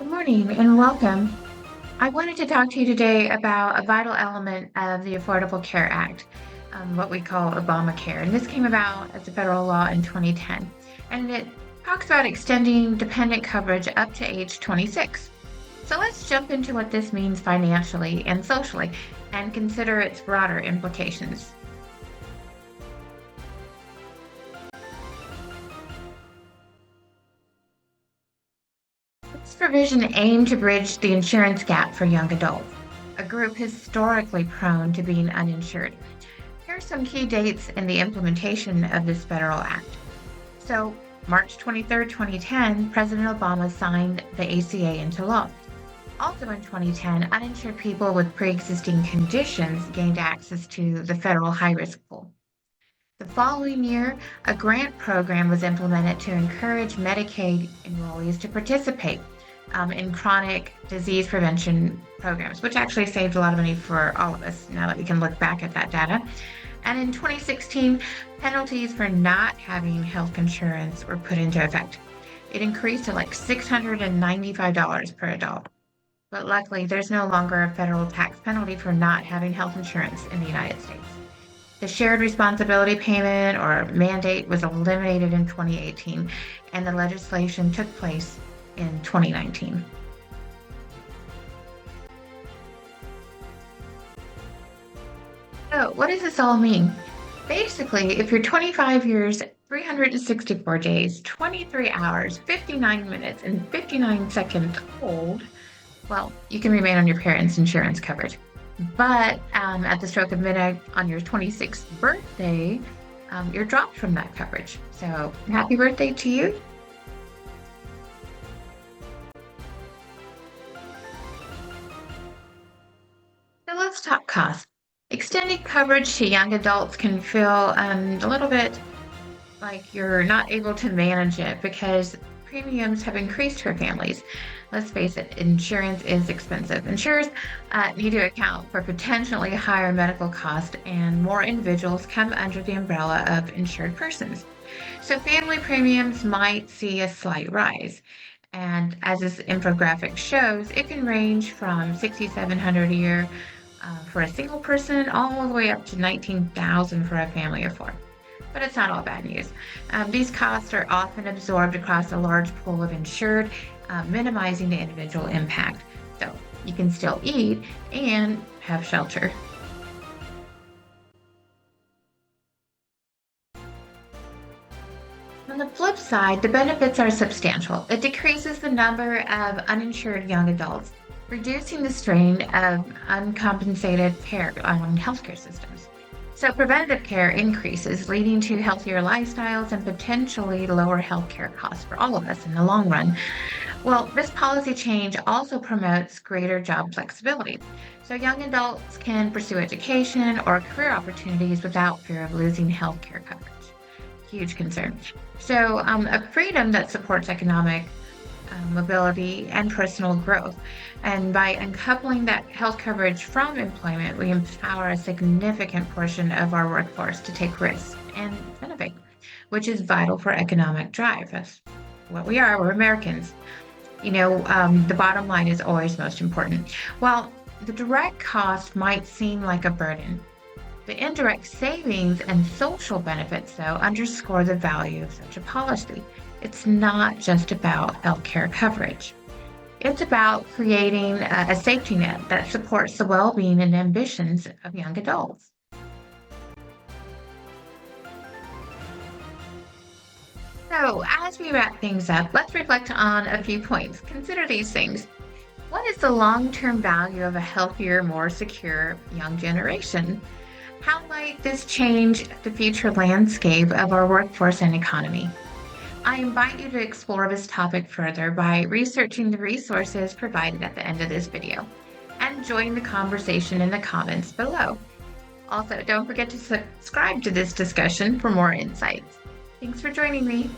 Good morning and welcome. I wanted to talk to you today about a vital element of the Affordable Care Act, what we call Obamacare. And this came about as a federal law in 2010. And it talks about extending dependent coverage up to age 26. So let's jump into what this means financially and socially and consider its broader implications. This provision aimed to bridge the insurance gap for young adults, a group historically prone to being uninsured. Here are some key dates in the implementation of this federal act. So, March 23rd, 2010, President Obama signed the ACA into law. Also in 2010, uninsured people with pre-existing conditions gained access to the federal high-risk pool. The following year, a grant program was implemented to encourage Medicaid enrollees to participate in chronic disease prevention programs, which actually saved a lot of money for all of us now that we can look back at that data. And in 2016, penalties for not having health insurance were put into effect. It increased to like $695 per adult. But luckily, there's no longer a federal tax penalty for not having health insurance in the United States. The shared responsibility payment or mandate was eliminated in 2018, and the legislation took place in 2019. So, what does this all mean? Basically, if you're 25 years, 364 days, 23 hours, 59 minutes, and 59 seconds old, well, you can remain on your parents' insurance coverage. But at the stroke of midnight on your 26th birthday, you're dropped from that coverage. So happy birthday to you. So let's talk cost. Extending coverage to young adults can feel a little bit like you're not able to manage it because premiums have increased for families. Let's face it, insurance is expensive. Insurers need to account for potentially higher medical costs, and more individuals come under the umbrella of insured persons. So family premiums might see a slight rise. And as this infographic shows, it can range from $6,700 a year for a single person all the way up to $19,000 for a family of four. But it's not all bad news. These costs are often absorbed across a large pool of insured, minimizing the individual impact. So you can still eat and have shelter. On the flip side, the benefits are substantial. It decreases the number of uninsured young adults, reducing the strain of uncompensated care on healthcare systems. So preventative care increases, leading to healthier lifestyles and potentially lower healthcare costs for all of us in the long run. Well, this policy change also promotes greater job flexibility. So young adults can pursue education or career opportunities without fear of losing healthcare coverage. Huge concern. So a freedom that supports economic mobility, and personal growth. And by uncoupling that health coverage from employment, we empower a significant portion of our workforce to take risks and innovate, which is vital for economic drive. That's what we are. We're Americans. The bottom line is always most important. While the direct cost might seem like a burden, the indirect savings and social benefits, though, underscore the value of such a policy. It's not just about healthcare coverage. It's about creating a safety net that supports the well-being and ambitions of young adults. So, as we wrap things up, let's reflect on a few points. Consider these things. What is the long-term value of a healthier, more secure young generation? How might this change the future landscape of our workforce and economy? I invite you to explore this topic further by researching the resources provided at the end of this video and join the conversation in the comments below. Also, don't forget to subscribe to this discussion for more insights. Thanks for joining me.